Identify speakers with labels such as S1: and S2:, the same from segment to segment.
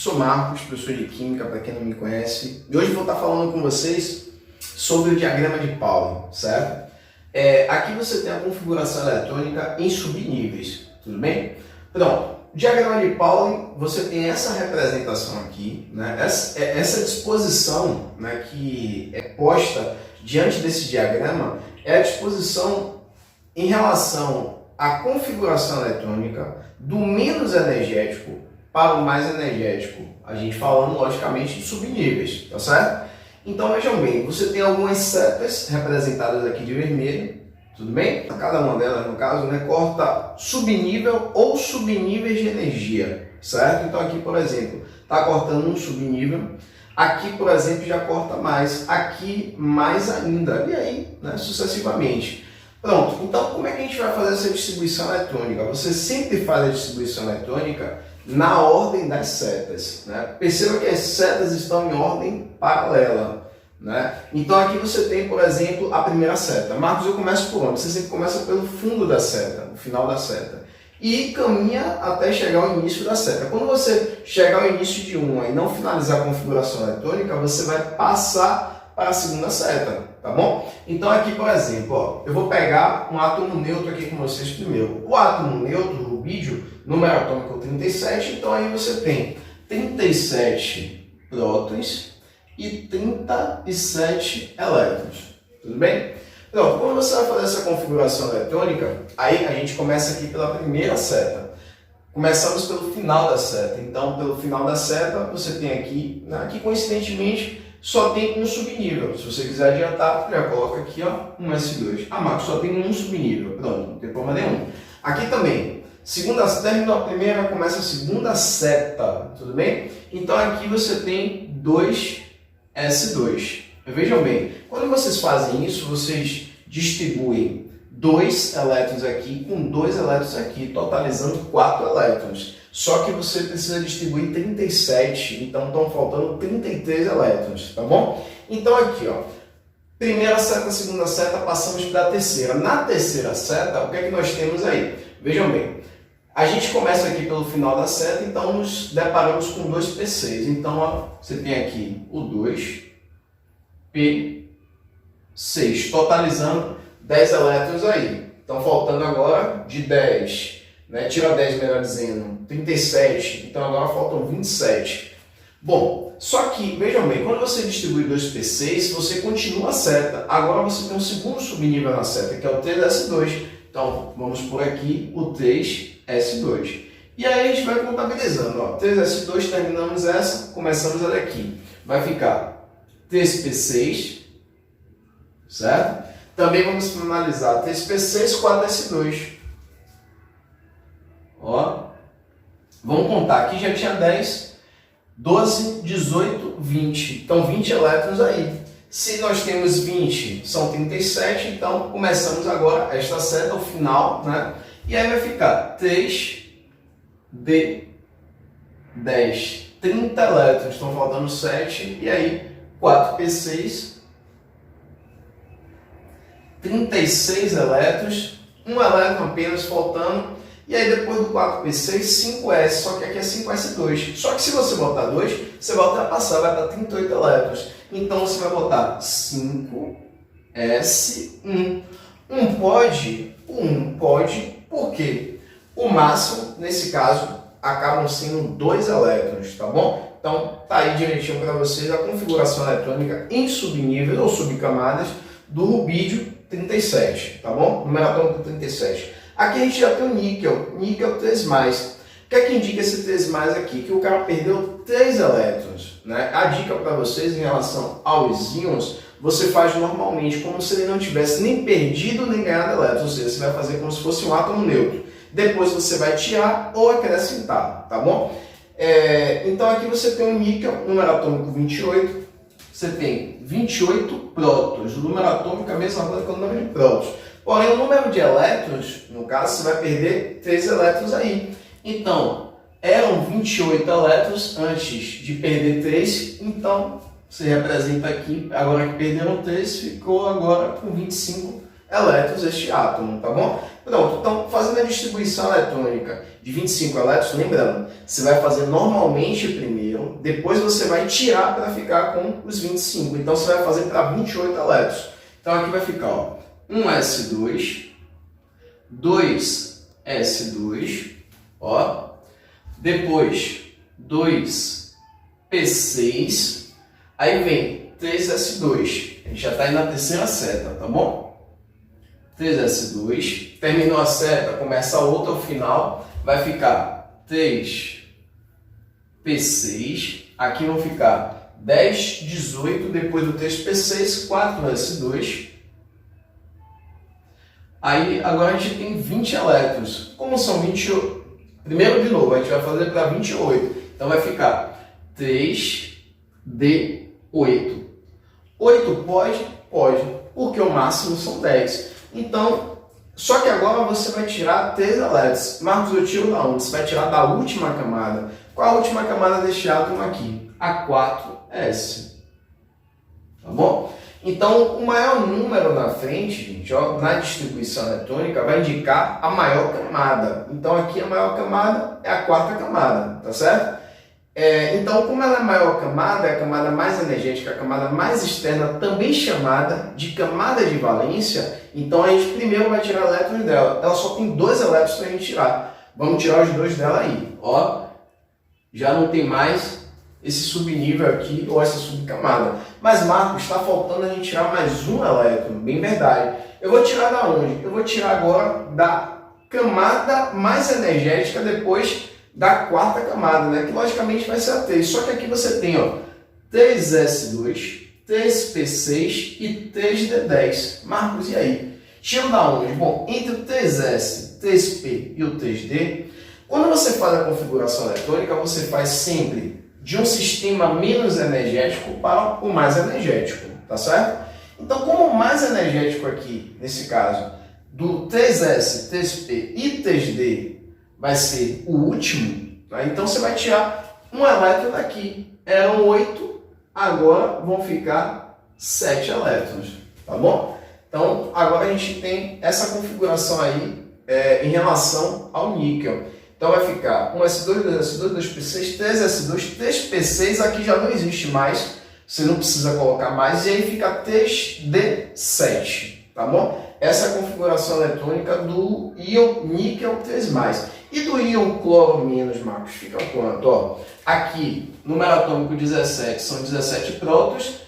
S1: Sou Marcos, professor de Química, para quem não me conhece. E hoje vou estar falando com vocês sobre o diagrama de Pauli, certo? Aqui você tem a configuração eletrônica em subníveis, tudo bem? Pronto, o diagrama de Pauli, você tem essa representação aqui, né? Essa disposição, né, que é posta diante desse diagrama é a disposição em relação à configuração eletrônica do menos energético para o mais energético, a gente falando logicamente de subníveis, tá certo? Então vejam bem, você tem algumas setas representadas aqui de vermelho, tudo bem? Cada uma delas, no caso, né, corta subnível ou subníveis de energia, certo? Então aqui, por exemplo, está cortando um subnível, aqui, por exemplo, já corta mais, aqui mais ainda, e aí, né, sucessivamente. Pronto, então como é que a gente vai fazer essa distribuição eletrônica? Você sempre faz a distribuição eletrônica na ordem das setas, né? Perceba que as setas estão em ordem paralela, né? Então aqui você tem, por exemplo, a primeira seta. Marcos, eu começo por onde? Você sempre começa pelo fundo da seta, o final da seta, e caminha até chegar ao início da seta. Quando você chegar ao início de uma e não finalizar a configuração eletrônica, você vai passar para a segunda seta, tá bom? Então aqui, por exemplo, ó, eu vou pegar um átomo neutro aqui com vocês primeiro. O átomo neutro, o rubídio, número atômico 37, então aí você tem 37 prótons e 37 elétrons, tudo bem? Pronto, quando você vai fazer essa configuração eletrônica, aí a gente começa aqui pela primeira seta. Começamos pelo final da seta, então pelo final da seta você tem aqui, né, que coincidentemente só tem um subnível. Se você quiser adiantar, já coloca aqui, ó, um S2. Ah, Marcos, só tem um subnível, pronto, não tem problema nenhum. Aqui também, terminou a primeira, começa a segunda seta, tudo bem? Então aqui você tem 2 S2. Vejam bem, quando vocês fazem isso, vocês distribuem 2 elétrons aqui com 2 elétrons aqui, totalizando 4 elétrons. Só que você precisa distribuir 37, então estão faltando 33 elétrons, tá bom? Então aqui, ó, primeira seta, segunda seta, passamos para a terceira. Na terceira seta, o que é que nós temos aí? Vejam bem, a gente começa aqui pelo final da seta, então nos deparamos com 2 P6. Então, ó, você tem aqui o 2 P6, totalizando 10 elétrons aí. Então, faltando agora de 10, né? Tira 10, melhor dizendo, 37. Então, agora faltam 27. Bom, só que, vejam bem, quando você distribui 2 P6, você continua a seta. Agora você tem um segundo subnível na seta, que é o 3S2. Então, vamos por aqui o 3S2. E aí a gente vai contabilizando. Ó, 3S2, terminamos essa, começamos a daqui. Vai ficar 3P6, certo? Também vamos finalizar 3P6, 4S2. Ó, vamos contar. Aqui já tinha 10, 12, 18, 20. Então, 20 elétrons aí. Se nós temos 20, são 37, então começamos agora esta seta, o final, né? E aí vai ficar 3D10, 30 elétrons, estão faltando 7, e aí 4P6, 36 elétrons, um elétron apenas faltando, e aí depois do 4P6, 5S, só que aqui é 5S2. Só que se você botar 2, você vai ultrapassar, vai dar 38 elétrons. Então você vai botar 5S1. Um pode, por quê? O máximo, nesse caso, acabam sendo 2 elétrons, tá bom? Então, tá aí direitinho para vocês a configuração eletrônica em subníveis ou subcamadas do rubídio 37, tá bom? Número atômico 37. Aqui a gente já tem o níquel 3+. O que é que indica esse 3+ aqui? Que o cara perdeu 3 elétrons, né? A dica para vocês em relação aos íons, você faz normalmente como se ele não tivesse nem perdido nem ganhado elétrons, ou seja, você vai fazer como se fosse um átomo neutro. Depois você vai tirar ou acrescentar, tá bom? Então aqui você tem o níquel, número atômico 28, você tem 28 prótons, o número atômico é a mesma coisa que o número de prótons. Porém, o número de elétrons, no caso, você vai perder 3 elétrons aí. Então, eram 28 elétrons antes de perder 3, então você representa aqui, agora que perderam 3, ficou agora com 25 elétrons este átomo, tá bom? Pronto, então fazendo a distribuição eletrônica de 25 elétrons, lembrando, você vai fazer normalmente primeiro, 20, depois você vai tirar para ficar com os 25. Então você vai fazer para 28 elétrons. Então aqui vai ficar, ó, 1s2, 2s2, ó, depois 2p6, aí vem 3s2. A gente já está indo na terceira seta, tá bom? 3s2, terminou a seta, começa a outra ao final, vai ficar 3p6, aqui vão ficar 10, 18, depois do 3p6, 4s2. Aí agora a gente tem 20 elétrons. Como são 28? Primeiro de novo, a gente vai fazer para 28. Então vai ficar 3d8. 8 pode? Pode, porque o máximo são 10. Então, só que agora você vai tirar 3 elétrons. Marcos, eu tiro da onde? Você vai tirar da última camada. Qual a última camada deste átomo aqui? A 4s. Tá bom? Então, o maior número na frente, gente, ó, na distribuição eletrônica, vai indicar a maior camada. Então, aqui a maior camada é a quarta camada, tá certo? Então, como ela é a maior camada, é a camada mais energética, a camada mais externa, também chamada de camada de valência, então a gente primeiro vai tirar elétrons dela. Ela só tem 2 elétrons para a gente tirar. Vamos tirar os 2 dela aí. Ó, já não tem mais esse subnível aqui ou essa subcamada. Mas, Marcos, está faltando a gente tirar mais um elétron. Bem verdade. Eu vou tirar da onde? Eu vou tirar agora da camada mais energética depois da quarta camada, né? Que logicamente vai ser a 3. Só que aqui você tem, ó, 3s2, 3p6 e 3d10. Marcos, e aí? Tiro da onde? Bom, entre o 3s, 3p e o 3d, quando você faz a configuração eletrônica, você faz sempre de um sistema menos energético para o mais energético, tá certo? Então, como o mais energético aqui, nesse caso, do 3s, 3p e 3d vai ser o último, tá? Então você vai tirar um elétron daqui. Eram 8, agora vão ficar 7 elétrons, tá bom? Então, agora a gente tem essa configuração aí em relação ao níquel. Então vai ficar 1s2, 2s2, 2p6, 3s2, 3p6, aqui já não existe mais, você não precisa colocar mais, e aí fica 3d7, tá bom? Essa é a configuração eletrônica do íon níquel 3+. E do íon cloro menos, Marcos, fica quanto? Ó, aqui, número atômico 17, são 17 prótons,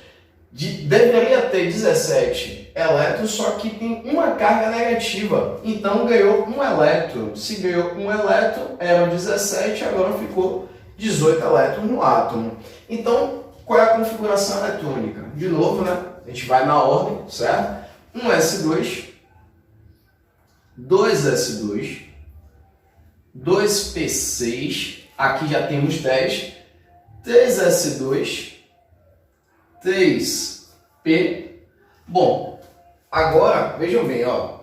S1: deveria ter 17 elétrons, só que tem uma carga negativa, então ganhou um elétron. Se ganhou um elétron, eram 17, agora ficou 18 elétrons no átomo. Então, qual é a configuração eletrônica? De novo, né? A gente vai na ordem, certo? 1s2, 2s2, 2p6, aqui já temos 10, 3s2, 3p. Bom, agora, vejam bem, ó,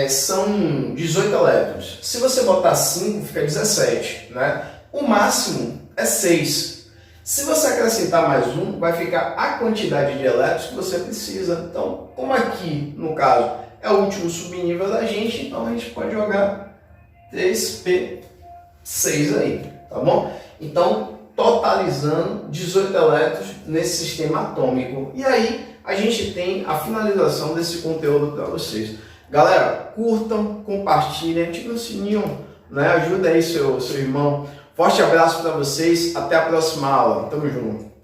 S1: são 18 elétrons. Se você botar 5, fica 17, né? O máximo é 6. Se você acrescentar mais um, vai ficar a quantidade de elétrons que você precisa. Então, como aqui, no caso, é o último subnível da gente, então a gente pode jogar 3p6 aí, tá bom? Então, totalizando 18 elétrons nesse sistema atômico. E aí, a gente tem a finalização desse conteúdo para vocês. Galera, curtam, compartilhem, ativem o sininho, né? Ajuda aí seu irmão. Forte abraço para vocês, até a próxima aula. Tamo junto.